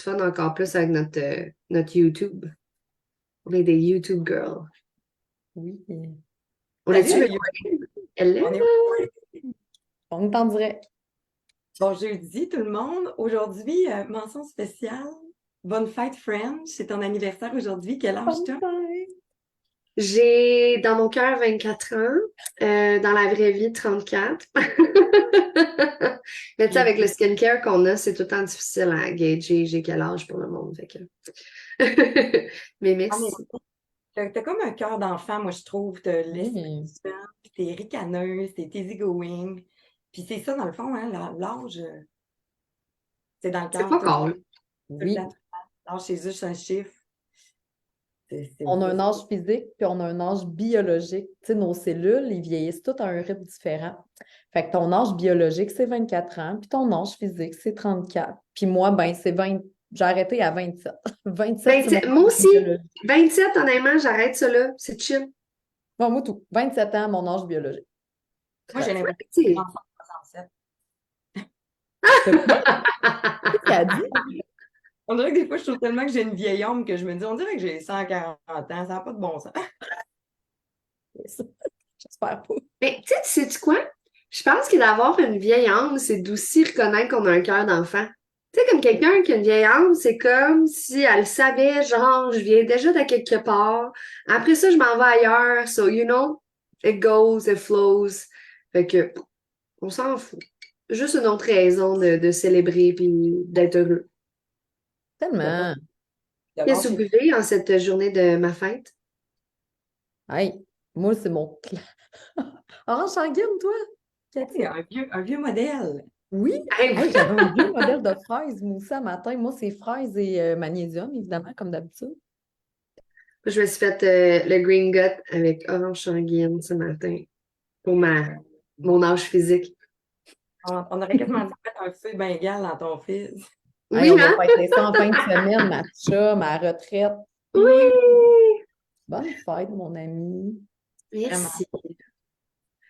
fun encore plus avec notre YouTube. On est des YouTube girls. Oui. On Salut, est-tu le recording? Hello! On est on t'en dirait. Bon jeudi, tout le monde. Aujourd'hui, mention spéciale. Bonne fête, French. C'est ton anniversaire aujourd'hui. Quel âge t'as? J'ai dans mon cœur 24 ans, dans la vraie vie 34. Mais tu sais, avec le skincare qu'on a, c'est tout le temps difficile à gager j'ai quel âge pour le monde. Fait que... Mais Ah, mais merci. t'as comme un cœur d'enfant, moi, je trouve. T'as l'esprit Oui. du temps, puis t'es ricaneuse, t'es easygoing. Puis c'est ça, dans le fond, hein, l'âge, c'est dans le C'est cœur pas tout le temps. cool. Tout le Oui. temps. L'âge, c'est juste un chiffre. C'est On a ça. un âge physique, puis on a un âge biologique. Tu sais, nos cellules, ils vieillissent toutes à un rythme différent. Fait que ton âge biologique, c'est 24 ans, puis ton âge physique, c'est 34. Puis moi, ben, c'est 20. J'ai arrêté à 27. 27, c'est mon 27, moi âge aussi, biologique. 27, honnêtement, j'arrête ça là. C'est chill. Bon, moi, tout. 27 ans, mon âge biologique. Moi, j'ai That's it. l'impression que c'est Tu l'enfant de 67. T'as quoi? Qu'est-ce qu'elle a dit? On dirait que des fois, je trouve tellement que j'ai une vieille homme que je me dis, on dirait que j'ai 140 ans, ça n'a pas de bon sens. J'espère pas. Mais tu sais quoi? Je pense que d'avoir une vieille âme, c'est d'aussi reconnaître qu'on a un cœur d'enfant. Tu sais, comme quelqu'un qui a une vieille âme, c'est comme si elle savait, genre, je viens déjà de quelque part. Après ça, je m'en vais ailleurs. So, you know, it goes, it flows. Fait que, on s'en fout. Juste une autre raison de célébrer puis d'être heureux. Tellement. Qu'est-ce que vous buvez en cette journée de ma fête? Hey, moi, c'est mon... Orange sanguine, toi? Cathy? C'est un vieux modèle. Oui, Hey, hey, j'avais un vieux modèle de fraises, moi aussi, à matin. Moi, c'est fraises et magnésium, évidemment, comme d'habitude. je me suis fait le green gut avec orange sanguine ce matin pour mon âge physique. On aurait quasiment dû mettre un feu bengale dans ton fils. Hey, Oui, on va hein? fêter ça en fin de semaine, ma chum, ma retraite. Oui! Bonne fête, mon ami. Vraiment. Merci.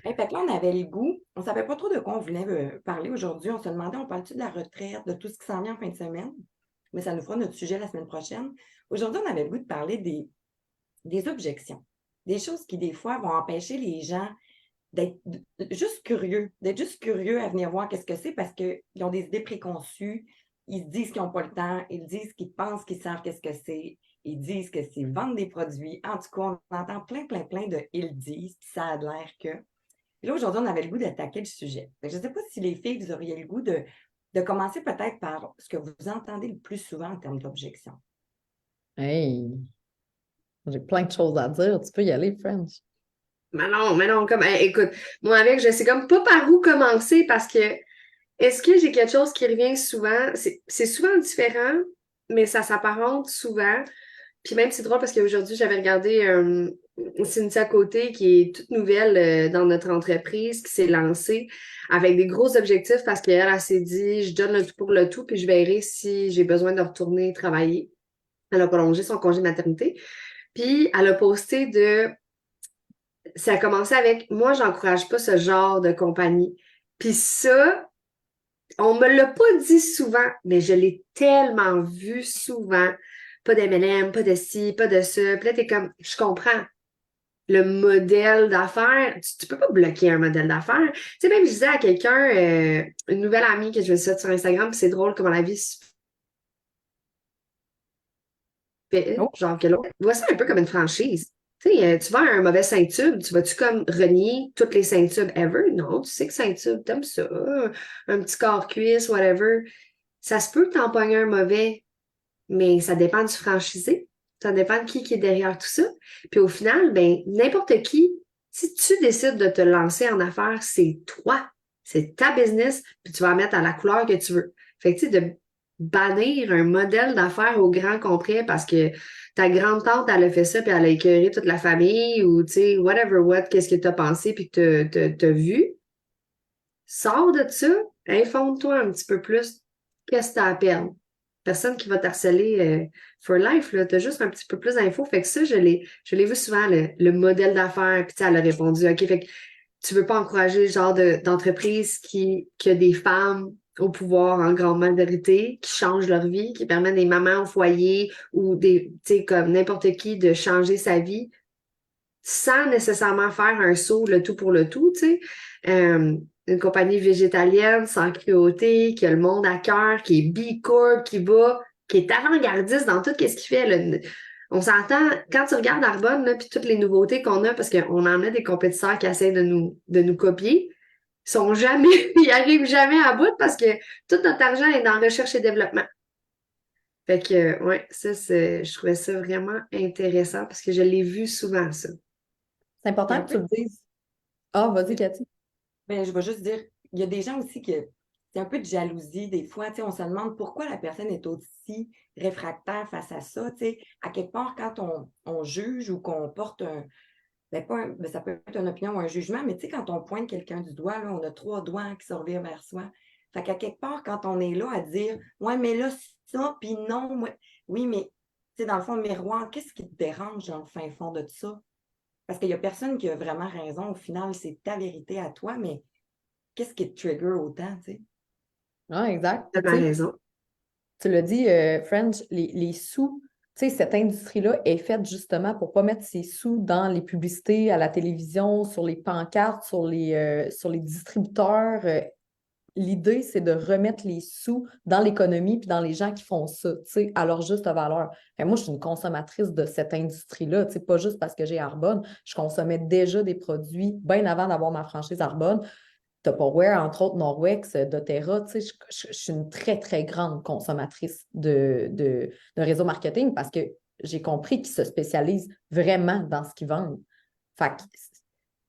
Hey, fait que là, on avait le goût. On ne savait pas trop de quoi on voulait parler aujourd'hui. On se demandait, on parle-tu de la retraite, de tout ce qui s'en vient en fin de semaine? Mais ça nous fera notre sujet la semaine prochaine. Aujourd'hui, on avait le goût de parler des objections. Des choses qui, des fois, vont empêcher les gens d'être juste curieux à venir voir qu'est-ce que c'est parce qu'ils ont des idées préconçues, ils se disent qu'ils n'ont pas le temps, ils disent qu'ils pensent qu'ils savent qu'est-ce que c'est, ils disent que c'est vendre des produits. En tout cas, on entend plein de ils disent, puis ça a l'air que. Et là, aujourd'hui, on avait le goût d'attaquer le sujet. Je ne sais pas si les filles, vous auriez le goût de commencer peut-être par ce que vous entendez le plus souvent en termes d'objection. Hey, j'ai plein de choses à dire. Tu peux y aller, French. Mais non, comme, hey, écoute, moi avec, je sais comme pas par où commencer parce que est-ce que j'ai quelque chose qui revient souvent? C'est souvent différent, mais ça s'apparente souvent. Puis même, c'est drôle parce qu'aujourd'hui, j'avais regardé Cynthia Côté, qui est toute nouvelle dans notre entreprise, qui s'est lancée avec des gros objectifs parce qu'elle elle s'est dit, je donne le tout pour le tout, puis je verrai si j'ai besoin de retourner travailler. Elle a prolongé son congé de maternité. Puis elle a posté ça a commencé avec, moi, j'encourage pas ce genre de compagnie. Puis ça, on me l'a pas dit souvent, mais je l'ai tellement vu souvent. Pas d'MLM, pas de ci, pas de ça. Puis là, t'es comme, je comprends. Le modèle d'affaires, tu peux pas bloquer un modèle d'affaires. Tu sais, même je disais à quelqu'un, une nouvelle amie que je me suis faite sur Instagram, puis c'est drôle comment la vie se fait. Oh, Genre, que l'autre voit ça un peu comme une franchise. Tu sais, tu vends un mauvais Saint-Tube, tu vas-tu comme renier toutes les Saint-Tubes ever? Non, tu sais que Saint-Tube, t'aimes ça. Un petit corps-cuisse, whatever. Ça se peut que t'en pognes un mauvais, mais ça dépend du franchisé. Ça dépend de qui est derrière tout ça. Puis au final, ben, n'importe qui, si tu décides de te lancer en affaires, c'est toi. C'est ta business, puis tu vas la mettre à la couleur que tu veux. Fait que, tu sais, de bannir un modèle d'affaires au grand complet parce que ta grande-tante, elle a fait ça, puis elle a écœuré toute la famille, ou, tu sais, whatever what, qu'est-ce que t'as pensé, puis que t'as vu. Sors de ça, informe-toi un petit peu plus. Qu'est-ce que t'as à perdre? Personne qui va t'harceler for life, là. T'as juste un petit peu plus d'infos. Fait que ça, je l'ai vu souvent, le modèle d'affaires. Puis, tu sais, elle a répondu, OK, fait que tu veux pas encourager le genre d'entreprise qui a des femmes au pouvoir en grande majorité, qui changent leur vie, qui permettent des mamans au foyer ou des, tu sais, comme n'importe qui de changer sa vie sans nécessairement faire un saut le tout pour le tout, tu sais. Une compagnie végétalienne, sans cruauté, qui a le monde à cœur, qui est B Corp, qui est avant-gardiste dans tout ce qu'il fait. Là. On s'entend, quand tu regardes Arbonne, là, puis toutes les nouveautés qu'on a, parce qu'on en a des compétiteurs qui essaient de nous copier, ils sont jamais, ils arrivent jamais à bout parce que tout notre argent est dans recherche et développement. Fait que, ouais, je trouvais ça vraiment intéressant parce que je l'ai vu souvent, ça. C'est Puis un important que tu peu, le dises. Ah, vas-y, Cathy. ben, je vais juste dire, il y a des gens aussi qui, c'est un peu de jalousie des fois, tu sais, on se demande pourquoi la personne est aussi réfractaire face à ça, tu sais, à quelque part, quand on juge ou qu'on porte ben, pas ben, ça peut être une opinion ou un jugement, mais tu sais, quand on pointe quelqu'un du doigt, là, on a 3 doigts qui se revirent vers soi. Fait qu'à quelque part, quand on est là à dire, ouais, mais là, ça, puis non, oui, mais, tu sais, dans le fond, miroir, qu'est-ce qui te dérange dans le fin fond de tout ça? Parce qu'il n'y a personne qui a vraiment raison. Au final, c'est ta vérité à toi, mais qu'est-ce qui te trigger autant, tu sais? Ah, exact. T'as Puis, tu bien sais, raison. tu l'as dit, French, les sous, tu sais, cette industrie-là est faite justement pour pas mettre ses sous dans les publicités à la télévision, sur les pancartes, sur les distributeurs. L'idée, c'est de remettre les sous dans l'économie puis dans les gens qui font ça, tu sais, à leur juste valeur. Fait, moi, je suis une consommatrice de cette industrie-là, tu sais, pas juste parce que j'ai Arbonne. Je consommais déjà des produits bien avant d'avoir ma franchise Arbonne. Tupperware, entre autres, Norwex, doTERRA, tu sais, je suis une très, très grande consommatrice de réseau marketing parce que j'ai compris qu'ils se spécialisent vraiment dans ce qu'ils vendent. Fait que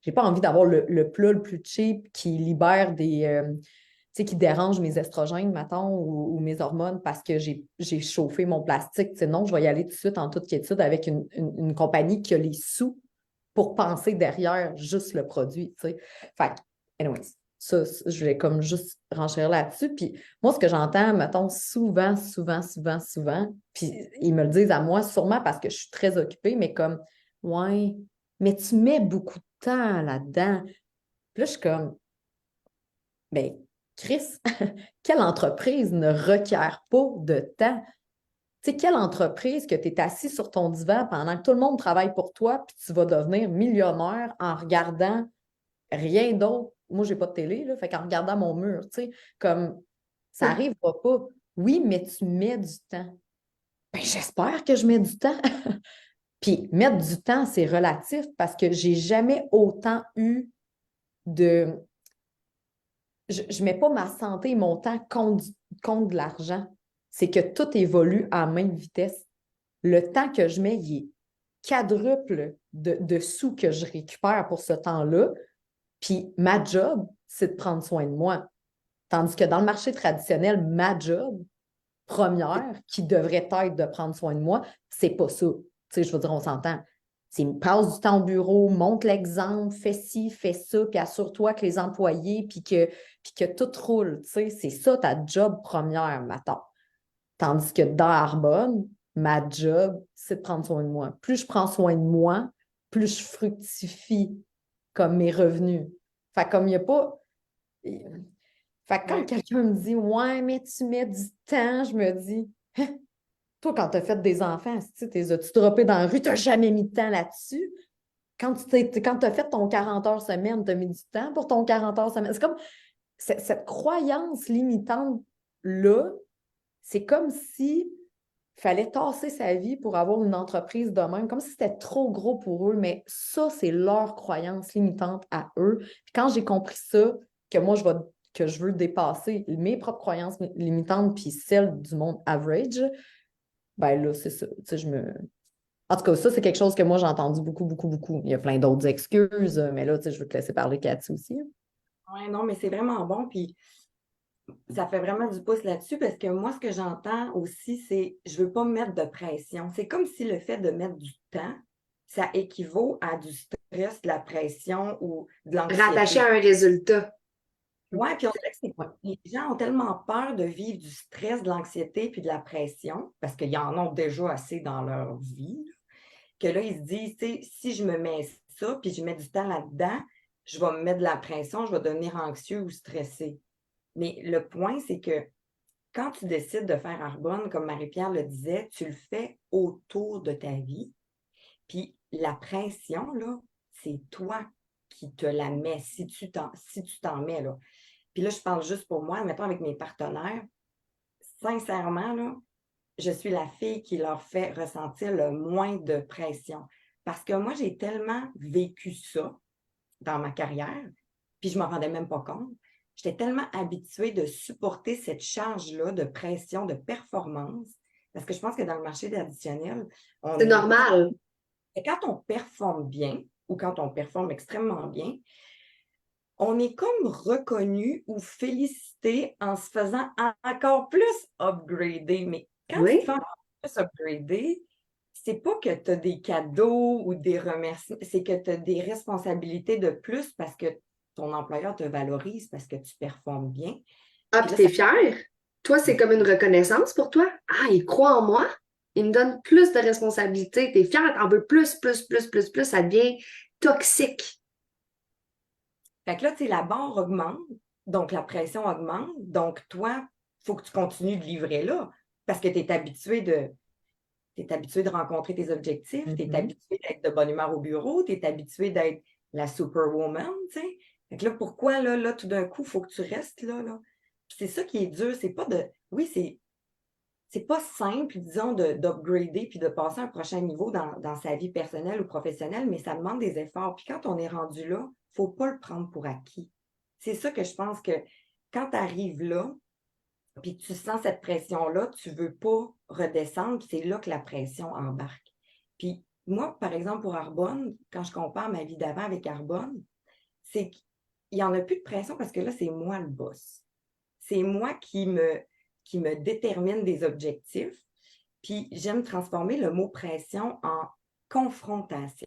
j'ai pas envie d'avoir le plat le plus cheap qui libère tu sais, qui dérange mes estrogènes, mettons, ou mes hormones parce que j'ai chauffé mon plastique. Tu sais, non, je vais y aller tout de suite en toute quiétude avec une compagnie qui a les sous pour penser derrière juste le produit, tu sais. Fait que, anyways, ça, je vais comme juste renchérir là-dessus. Puis moi, ce que j'entends, mettons, souvent, puis ils me le disent à moi, sûrement parce que je suis très occupée, mais comme, ouais, mais tu mets beaucoup de temps là-dedans. Puis là, je suis comme, ben, Chris, quelle entreprise ne requiert pas de temps? Tu sais, quelle entreprise que tu es assis sur ton divan pendant que tout le monde travaille pour toi, puis tu vas devenir millionnaire en regardant rien d'autre. Moi, j'ai pas de télé, là, fait qu'en regardant mon mur, tu sais, comme ça n'arrivera pas. Oui, mais tu mets du temps. Ben, j'espère que je mets du temps. Puis mettre du temps, c'est relatif parce que j'ai jamais autant eu de. Je ne mets pas ma santé et mon temps contre de l'argent. C'est que tout évolue à même vitesse. Le temps que je mets, il est quadruple de sous que je récupère pour ce temps-là. Puis ma job, c'est de prendre soin de moi. Tandis que dans le marché traditionnel, ma job première, qui devrait être de prendre soin de moi, c'est pas ça. Tu sais, je veux dire, on s'entend. C'est passe du temps au bureau, montre l'exemple, fais ci, fais ça, puis assure-toi que les employés, puis que tout roule. Tu sais, c'est ça ta job première, maintenant. Tandis que dans Arbonne, ma job, c'est de prendre soin de moi. Plus je prends soin de moi, plus je fructifie comme mes revenus. Fait comme il n'y a pas. Fait que quand Ouais. quelqu'un me dit ouais, mais tu mets du temps, je me dis hein, toi, quand tu as fait des enfants, as-tu droppé dans la rue, tu n'as jamais mis de temps là-dessus. Quand tu as fait ton 40 heures semaine, tu as mis du temps pour ton 40 heures semaine. C'est comme cette croyance limitante-là, c'est comme si fallait tasser sa vie pour avoir une entreprise de même, comme si c'était trop gros pour eux, mais ça, c'est leur croyance limitante à eux. Puis quand j'ai compris ça, que moi, que je veux dépasser mes propres croyances limitantes puis celles du monde average, ben là, c'est ça. Tu sais, En tout cas, ça, c'est quelque chose que moi, j'ai entendu beaucoup, beaucoup, beaucoup. Il y a plein d'autres excuses, mais là, tu sais, je veux te laisser parler, Cathy, aussi. Ouais, non, mais c'est vraiment bon. Puis ça fait vraiment du pouce là-dessus parce que moi, ce que j'entends aussi, c'est je veux pas me mettre de pression. C'est comme si le fait de mettre du temps, ça équivaut à du stress, de la pression ou de Rattaché à l'anxiété. un résultat. Ouais, puis on dirait que Ouais. les gens ont tellement peur de vivre du stress, de l'anxiété puis de la pression, parce qu'ils en ont déjà assez dans leur vie, que là, ils se disent, tu sais, si je me mets ça, puis je mets du temps là-dedans, je vais me mettre de la pression, je vais devenir anxieux ou stressé. Mais le point, c'est que quand tu décides de faire Arbonne, comme Marie-Pierre le disait, tu le fais autour de ta vie. Puis la pression, là, c'est toi qui te la mets si tu t'en mets, là. Puis là, je parle juste pour moi, mettons avec mes partenaires, sincèrement, là, je suis la fille qui leur fait ressentir le moins de pression. Parce que moi, j'ai tellement vécu ça dans ma carrière, puis je ne m'en rendais même pas compte. J'étais tellement habituée de supporter cette charge-là de pression, de performance, parce que je pense que dans le marché traditionnel, C'est normal. quand on performe bien ou quand on performe extrêmement bien, on est comme reconnu ou félicité en se faisant encore plus upgrader. Mais quand tu te fais encore plus upgrader, c'est pas que tu as des cadeaux ou des remerciements, c'est que tu as des responsabilités de plus parce que ton employeur te valorise, parce que tu performes bien. Ah, puis t'es fière? Toi, c'est comme une reconnaissance pour toi? Ah, il croit en moi? Il me donne plus de responsabilités. T'es fière, t'en veux plus, ça devient toxique. Fait que là, tu sais, la barre augmente, donc la pression augmente. Donc, toi, il faut que tu continues de livrer là parce que tu es habitué de rencontrer tes objectifs, tu es habitué d'être de bonne humeur au bureau, tu es habitué d'être la superwoman, tu sais. Fait que là, pourquoi, là, tout d'un coup, il faut que tu restes là? C'est ça qui est dur, c'est pas de... Oui, c'est pas simple, disons, d'upgrader puis de passer à un prochain niveau dans sa vie personnelle ou professionnelle, mais ça demande des efforts. Puis quand on est rendu là, il ne faut pas le prendre pour acquis. C'est ça que je pense que quand tu arrives là, puis tu sens cette pression-là, tu ne veux pas redescendre, puis c'est là que la pression embarque. Puis moi, par exemple, pour Arbonne, quand je compare ma vie d'avant avec Arbonne, c'est qu'il n'y en a plus de pression parce que là, c'est moi le boss. C'est moi qui me détermine des objectifs. Puis j'aime transformer le mot pression en confrontation.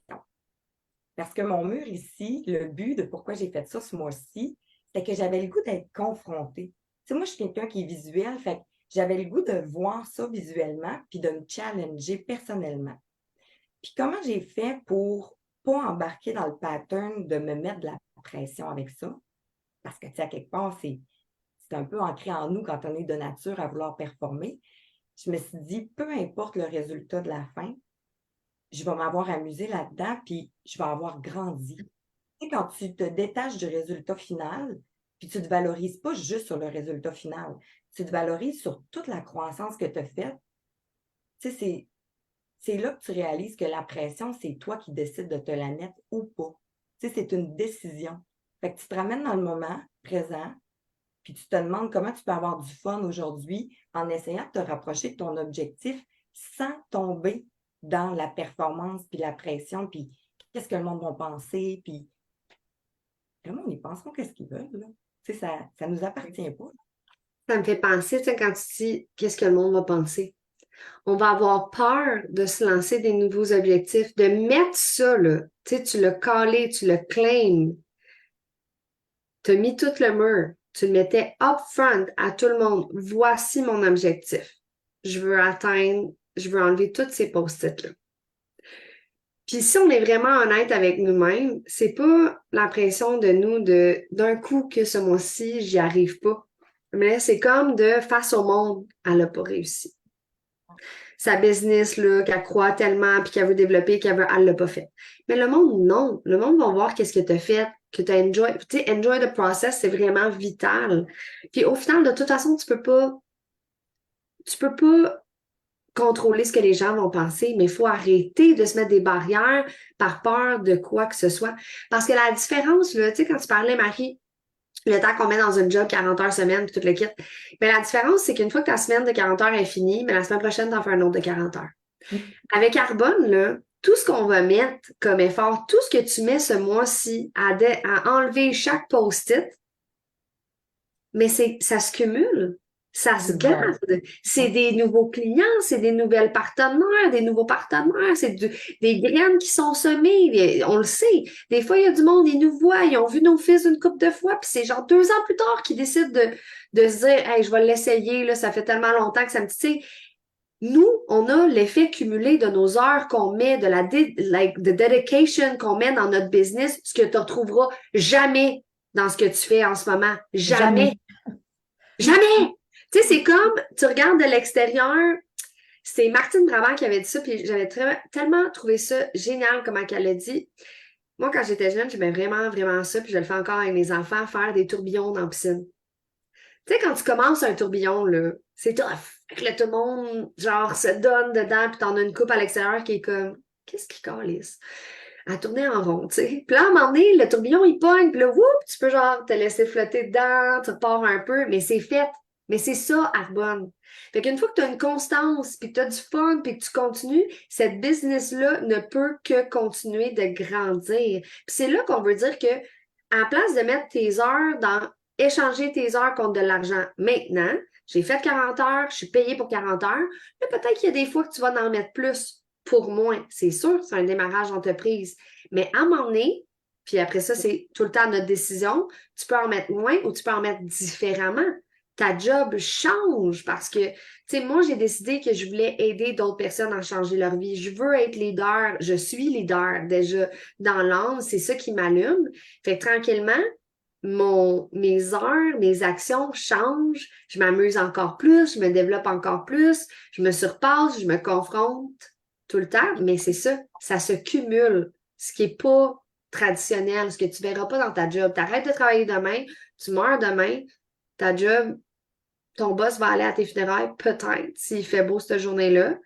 Parce que mon mur ici, le but de pourquoi j'ai fait ça ce mois-ci, c'est que j'avais le goût d'être confrontée. Tu sais, moi, je suis quelqu'un qui est visuel, fait que j'avais le goût de voir ça visuellement puis de me challenger personnellement. Puis comment j'ai fait pour pas embarquer dans le pattern de me mettre de la pression avec ça? Parce que, tu sais, à quelque part, c'est un peu ancré en nous quand on est de nature à vouloir performer. Je me suis dit, peu importe le résultat de la fin, je vais m'avoir amusé là-dedans, puis je vais avoir grandi. Tu sais, quand tu te détaches du résultat final, puis tu ne te valorises pas juste sur le résultat final, tu te valorises sur toute la croissance que tu as faite, tu sais, c'est là que tu réalises que la pression, c'est toi qui décides de te la mettre ou pas. Tu sais, c'est une décision. Fait que tu te ramènes dans le moment présent, puis tu te demandes comment tu peux avoir du fun aujourd'hui en essayant de te rapprocher de ton objectif sans tomber dans la performance, puis la pression, puis qu'est-ce que le monde va penser, puis le monde, ils penseront qu'est-ce qu'ils veulent, là. Tu sais, ça ne nous appartient pas. Ça me fait penser, tu sais, quand tu dis qu'est-ce que le monde va penser. On va avoir peur de se lancer des nouveaux objectifs, de mettre ça, là. Tu sais, tu l'as collé, tu le claim. Tu as mis tout le mur. Tu le mettais up front à tout le monde. Voici mon objectif. Je veux enlever tous ces post-it-là. Puis si on est vraiment honnête avec nous-mêmes, c'est pas l'impression de nous d'un coup que ce mois-ci, j'y arrive pas. Mais c'est comme de face au monde, elle n'a pas réussi. Sa business, là, qu'elle croit tellement, puis qu'elle veut développer, elle l'a pas fait. Mais le monde, non. Le monde va voir qu'est-ce que tu as fait, que tu as enjoy. Tu sais, enjoy the process, c'est vraiment vital. Puis au final, de toute façon, tu peux pas contrôler ce que les gens vont penser, mais il faut arrêter de se mettre des barrières par peur de quoi que ce soit. Parce que la différence, là, tu sais, quand tu parlais, Marie, le temps qu'on met dans un job 40 heures semaine, puis tout le kit, mais la différence, c'est qu'une fois que ta semaine de 40 heures est finie, mais la semaine prochaine, t'en fais un autre de 40 heures. Avec Arbonne, là, tout ce qu'on va mettre comme effort, tout ce que tu mets ce mois-ci à enlever chaque post-it, mais ça se cumule. Ça se garde. C'est des nouveaux clients, c'est des nouvelles partenaires, des nouveaux partenaires, c'est des graines qui sont semées. On le sait. Des fois, il y a du monde, ils nous voient, ils ont vu nos fils une couple de fois, puis c'est genre 2 ans plus tard qu'ils décident de se dire, hey, je vais l'essayer, là, ça fait tellement longtemps que ça me titille. Nous, on a l'effet cumulé de nos heures qu'on met, de la dedication qu'on met dans notre business, ce que tu ne retrouveras jamais dans ce que tu fais en ce moment. Jamais. Jamais! Tu sais, c'est comme, tu regardes de l'extérieur, c'est Martine Brabant qui avait dit ça, puis j'avais tellement trouvé ça génial, comment qu'elle l'a dit. Moi, quand j'étais jeune, j'aimais vraiment, vraiment ça, puis je le fais encore avec mes enfants, faire des tourbillons dans la piscine. Tu sais, quand tu commences un tourbillon, là, c'est tough. Fait que là, tout le monde, genre, se donne dedans, puis t'en as une coupe à l'extérieur qui est comme, qu'est-ce qui calisse? À tourner en rond, tu sais. Puis là, à un moment donné, le tourbillon, il pogne, puis là, whoop, tu peux genre te laisser flotter dedans, tu repars un peu, mais c'est fait. Mais c'est ça, Arbonne. Fait qu'une fois que tu as une constance, puis que tu as du fun, puis que tu continues, cette business-là ne peut que continuer de grandir. Puis c'est là qu'on veut dire que, à la place de mettre tes heures dans échanger tes heures contre de l'argent maintenant, j'ai fait 40 heures, je suis payée pour 40 heures, mais peut-être qu'il y a des fois que tu vas en mettre plus pour moins. C'est sûr, c'est un démarrage d'entreprise. Mais à un moment donné, puis après ça, c'est tout le temps notre décision, tu peux en mettre moins ou tu peux en mettre différemment. Ta job change parce que, tu sais, moi, j'ai décidé que je voulais aider d'autres personnes à changer leur vie. Je veux être leader. Je suis leader déjà dans l'âme. C'est ça qui m'allume. Fait que tranquillement, mes heures, mes actions changent. Je m'amuse encore plus, je me développe encore plus, je me surpasse, je me confronte tout le temps, mais c'est ça se cumule, ce qui est pas traditionnel, ce que tu verras pas dans ta job. Tu arrêtes de travailler demain, tu meurs demain, ta job, ton boss va aller à tes funérailles, peut-être, s'il fait beau cette journée-là.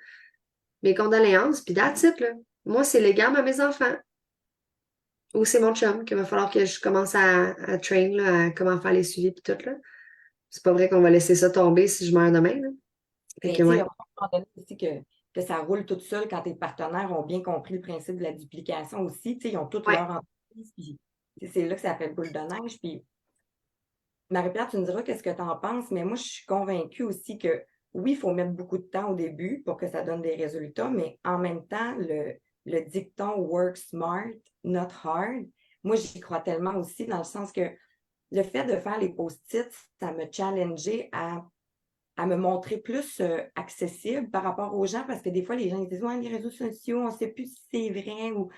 Mes condoléances, puis that's it, là. Moi, c'est légal à mes enfants. Ou c'est mon chum qu'il va falloir que je commence à train, là, à comment faire les suivis et tout, là. C'est pas vrai qu'on va laisser ça tomber si je meurs demain, là. Fait Mais que, tu sais, ouais. à un moment donné aussi que ça roule tout seul quand tes partenaires ont bien compris le principe de la duplication aussi. Tu sais, ils ont toute Ouais. leur entreprise. Puis c'est là que ça fait boule de neige. Puis Marie-Pierre, tu me diras qu'est-ce que tu en penses, mais moi, je suis convaincue aussi que oui, il faut mettre beaucoup de temps au début pour que ça donne des résultats, mais en même temps, le dicton work smart, not hard, moi, j'y crois tellement aussi dans le sens que le fait de faire les post-it, ça me challengeait à me montrer plus accessible par rapport aux gens parce que des fois, les gens ils disent ouais, les réseaux sociaux, on ne sait plus si c'est vrai ou.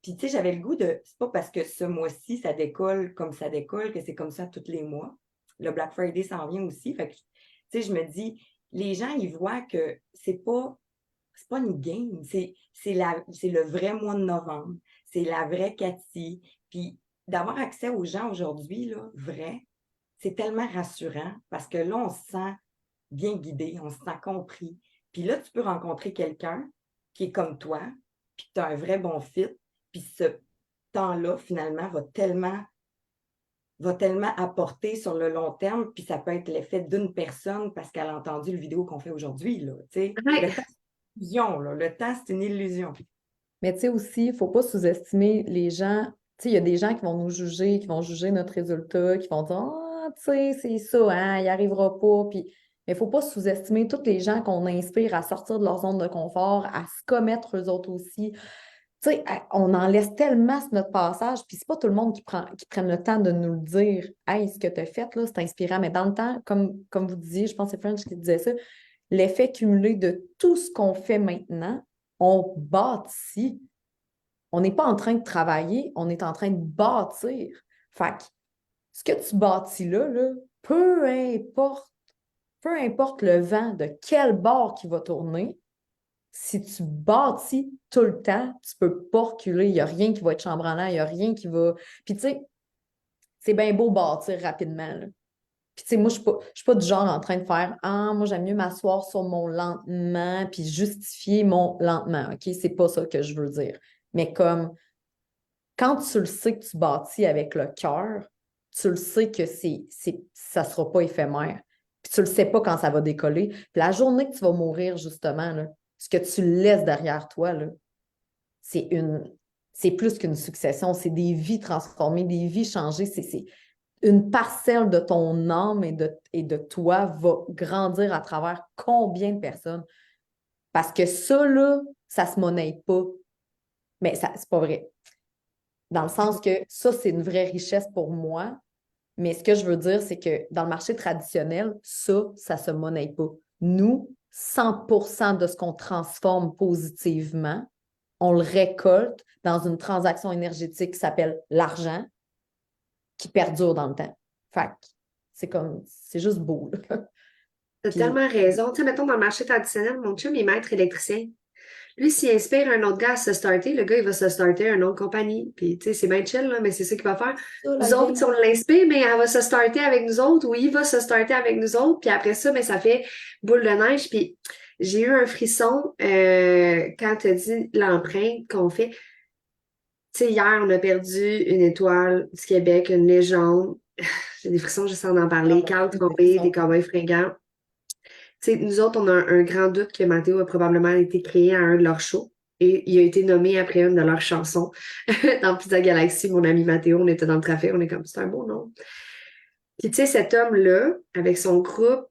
Puis, tu sais, j'avais le goût de. C'est pas parce que ce mois-ci, ça décolle comme ça décolle, que c'est comme ça tous les mois. Le Black Friday s'en vient aussi. Fait que, tu sais, je me dis, les gens, ils voient que c'est pas une game. C'est le vrai mois de novembre. C'est la vraie Cathy. Puis, d'avoir accès aux gens aujourd'hui, là, vrai, c'est tellement rassurant parce que là, on se sent bien guidé, on se sent compris. Puis là, tu peux rencontrer quelqu'un qui est comme toi, puis que tu as un vrai bon fit, puis ce temps-là, finalement, va tellement apporter sur le long terme, puis ça peut être l'effet d'une personne parce qu'elle a entendu le vidéo qu'on fait aujourd'hui. Là, Ouais. le temps, c'est une illusion. Là. Le temps, c'est une illusion. Mais tu sais aussi, il ne faut pas sous-estimer les gens. Tu sais, il y a des gens qui vont nous juger, qui vont juger notre résultat, qui vont dire ah, tu sais, c'est ça, hein, il n'y arrivera pas. Puis, mais il ne faut pas sous-estimer tous les gens qu'on inspire à sortir de leur zone de confort, à se commettre eux autres aussi. Tu sais, on en laisse tellement sur notre passage, puis c'est pas tout le monde qui prenne le temps de nous le dire. Hey, ce que tu as fait, là, c'est inspirant. Mais dans le temps, comme vous disiez, je pense que c'est French qui disait ça, l'effet cumulé de tout ce qu'on fait maintenant, on bâtit. On n'est pas en train de travailler, on est en train de bâtir. Fait que ce que tu bâtis là, peu importe le vent de quel bord qui va tourner, si tu bâtis tout le temps, tu ne peux pas reculer. Il n'y a rien qui va être chambranlant, il n'y a rien qui va. Puis, tu sais, c'est bien beau bâtir rapidement. Là. Puis, tu sais, moi, je ne suis pas du genre en train de faire ah, moi, j'aime mieux m'asseoir sur mon lentement puis justifier mon lentement. OK? C'est pas ça que je veux dire. Mais comme quand tu le sais que tu bâtis avec le cœur, tu le sais que ça ne sera pas éphémère. Puis tu ne le sais pas quand ça va décoller. Puis la journée que tu vas mourir, justement, là, ce que tu laisses derrière toi, là, c'est c'est plus qu'une succession, c'est des vies transformées, des vies changées, c'est une parcelle de ton âme et de toi va grandir à travers combien de personnes? Parce que ça, là, ça se monnaie pas. Mais ça, c'est pas vrai. Dans le sens que ça, c'est une vraie richesse pour moi. Mais ce que je veux dire, c'est que dans le marché traditionnel, ça se monnaie pas. Nous, 100% de ce qu'on transforme positivement, on le récolte dans une transaction énergétique qui s'appelle l'argent, qui perdure dans le temps. Fait que c'est juste beau, là. T'as Puis, tellement raison. Tu sais, mettons, dans le marché traditionnel, mon chum, il est maître électricien. Lui, s'il inspire un autre gars à se starter, le gars, il va se starter une autre compagnie. Puis, tu sais, c'est bien chill, là, mais c'est ça qu'il va faire. ça, la Nous autres, si game. on l'inspire, mais elle va se starter avec nous autres ou il va se starter avec nous autres. Puis après ça, mais ça fait boule de neige. Puis j'ai eu un frisson quand tu as dit l'empreinte qu'on fait. Tu sais, hier, on a perdu une étoile du Québec, une légende. J'ai des frissons juste en Ah, parler. moi Carl aussi, des Tremblay, des frissons. Cowboys fringants. Tu sais, nous autres, on a un grand doute que Mathéo a probablement été créé à un de leurs shows. Et il a été nommé après une de leurs chansons. Dans Pizza Galaxy, mon ami Mathéo, on était dans le trafic, on est comme, c'est un beau nom. Puis tu sais, cet homme-là, avec son groupe,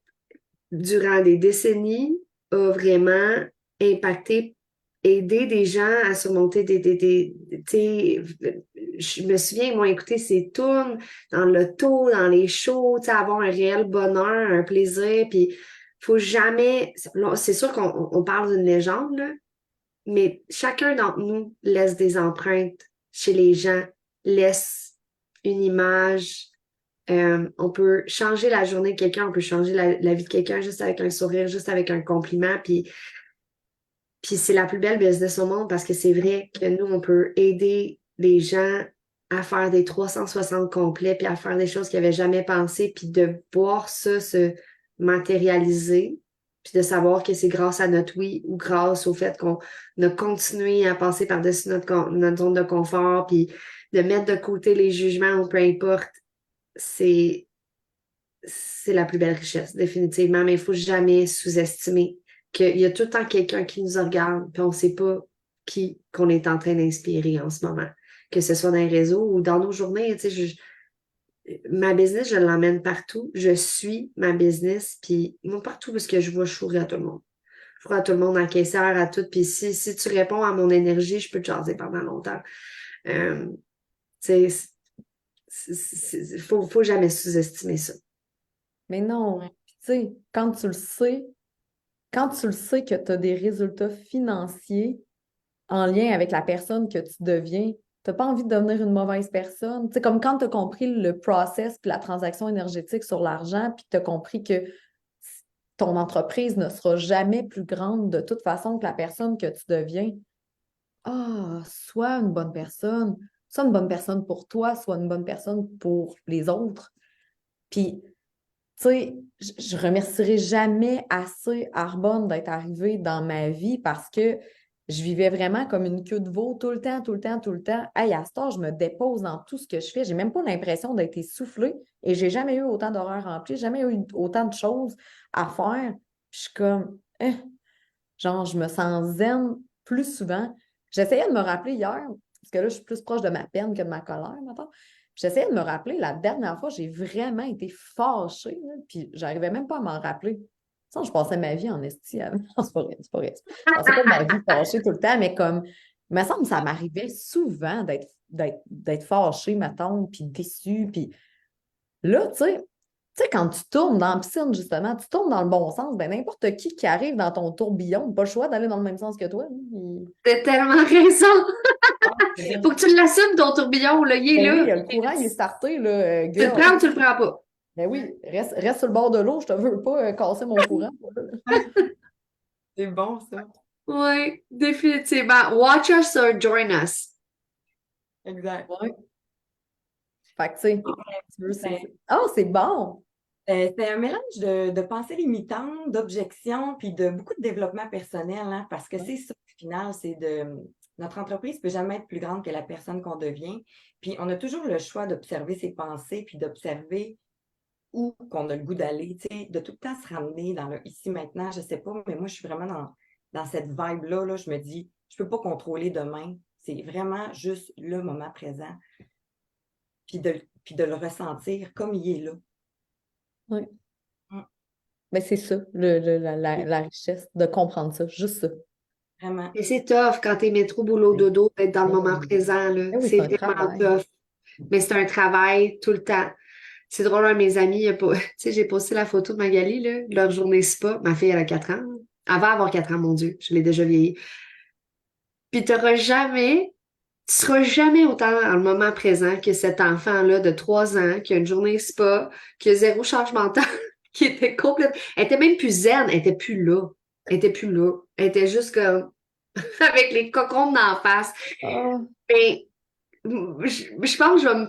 durant des décennies, a vraiment impacté, aidé des gens à surmonter tu sais, je me souviens, ils m'ont écouté ses tunes dans l'auto, dans les shows, tu sais, avoir un réel bonheur, un plaisir, puis faut jamais, c'est sûr qu'on parle d'une légende, là, mais chacun d'entre nous laisse des empreintes chez les gens, laisse une image. On peut changer la journée de quelqu'un, on peut changer la vie de quelqu'un juste avec un sourire, juste avec un compliment. Puis c'est la plus belle business au monde parce que c'est vrai que nous, on peut aider les gens à faire des 360 complets, puis à faire des choses qu'ils n'avaient jamais pensé, puis de voir ça se matérialiser, puis de savoir que c'est grâce à notre oui ou grâce au fait qu'on a continué à passer par-dessus notre zone de confort, puis de mettre de côté les jugements ou peu importe, c'est c'est la plus belle richesse, définitivement, mais il faut jamais sous-estimer qu'il y a tout le temps quelqu'un qui nous regarde, puis on ne sait pas qui qu'on est en train d'inspirer en ce moment. Que ce soit dans les réseaux ou dans nos journées, tu sais, ma business, je l'emmène partout. Je suis ma business, puis moi, partout où ce que je vois, je souris à tout le monde. Je souris à tout le monde, à la caissière, à tout. Puis si tu réponds à mon énergie, je peux te jaser pendant longtemps. Euh, tu sais, faut jamais sous-estimer ça. Mais non, puis tu sais, quand tu le sais que tu as des résultats financiers en lien avec la personne que tu deviens, tu n'as pas envie de devenir une mauvaise personne. Tu sais, comme quand tu as compris le process puis la transaction énergétique sur l'argent, puis tu as compris que ton entreprise ne sera jamais plus grande de toute façon que la personne que tu deviens. Ah, sois une bonne personne. Sois une bonne personne pour toi, sois une bonne personne pour les autres. Puis, tu sais, je remercierai jamais assez Arbonne d'être arrivée dans ma vie parce que je vivais vraiment comme une queue de veau tout le temps, tout le temps, tout le temps. Hey, à ce temps, je me dépose dans tout ce que je fais. J'ai même pas l'impression d'être essoufflée et j'ai jamais eu autant d'horaires remplis, jamais eu autant de choses à faire. Je suis comme, genre, je me sens zen plus souvent. J'essayais de me rappeler hier, parce que là, je suis plus proche de ma peine que de ma colère, maintenant. J'essayais de me rappeler, la dernière fois, j'ai vraiment été fâchée, là, puis j'arrivais même pas à m'en rappeler. Ça, je passais ma vie en esti avant. Non, c'est pas vrai, c'est pas vrai. Je passais pas ma vie fâchée tout le temps, mais comme, il me semble que ça m'arrivait souvent d'être fâchée, mettons, puis déçue, puis là, tu sais, quand tu tournes dans la piscine, justement, tu tournes dans le bon sens, ben n'importe qui arrive dans ton tourbillon, n'a pas le choix d'aller dans le même sens que toi, hein. T'as tellement raison! C'est bien. Faut que tu l'assumes, ton tourbillon, là, il est Ben oui, là. le courant, il est starté, là, Tu le girl. prends ou tu le prends pas? Ben oui, reste sur le bord de l'eau, je te veux pas casser mon courant. C'est bon, ça. Oui, définitivement. Watch us or join us. Exact. Ouais. Fait que, tu sais, tu veux, oh, c'est bon! C'est un mélange de pensées limitantes, d'objections, puis de beaucoup de développement personnel, hein, parce que c'est ça, au final, c'est notre entreprise ne peut jamais être plus grande que la personne qu'on devient. Puis on a toujours le choix d'observer ses pensées, puis d'observer où qu'on a le goût d'aller, tu sais, de tout le temps se ramener dans le ici, maintenant, je ne sais pas, mais moi, je suis vraiment dans cette vibe-là, là, je me dis, je ne peux pas contrôler demain, c'est vraiment juste le moment présent, puis de le ressentir comme il est là. Oui. Mm. Ben, c'est ça, la richesse, de comprendre ça, juste ça. Vraiment. Et c'est tough quand t'es métro, boulot, dodo, d'être dans le moment présent, là. Ben oui, c'est C'est un vraiment travail. tough. Mais c'est un travail tout le temps. C'est drôle, un de mes amis, tu sais, j'ai posté la photo de Magali, là, de leur journée spa. Ma fille, elle a 4 ans. Elle va avoir 4 ans, mon Dieu. Je l'ai déjà vieillie. Puis t'auras jamais, seras jamais autant dans le moment présent que cet enfant-là de 3 ans qui a une journée spa, qui a zéro charge mentale, qui était complète. Elle était même plus zen, elle était plus là. Elle était plus là. Elle était juste comme avec les cocons d'en face. Ah, Mais je pense que je vais me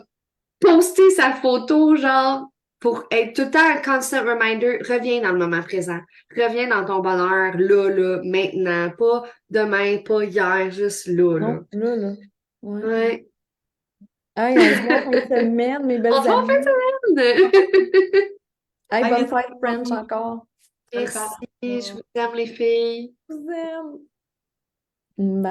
poster sa photo, genre, pour être tout le temps un constant reminder. Reviens dans le moment présent. Reviens dans ton bonheur, là, maintenant. Pas demain, pas hier, juste là, là. non, là. Ouais. Ouais. Hey, on se voit en fin de semaine, mes On belles se voit en fin de amies. semaine! Hey, Bye, bonne merci fête French beaucoup. encore. Bonne Merci, fête. je vous aime les filles. Je vous aime. Bye.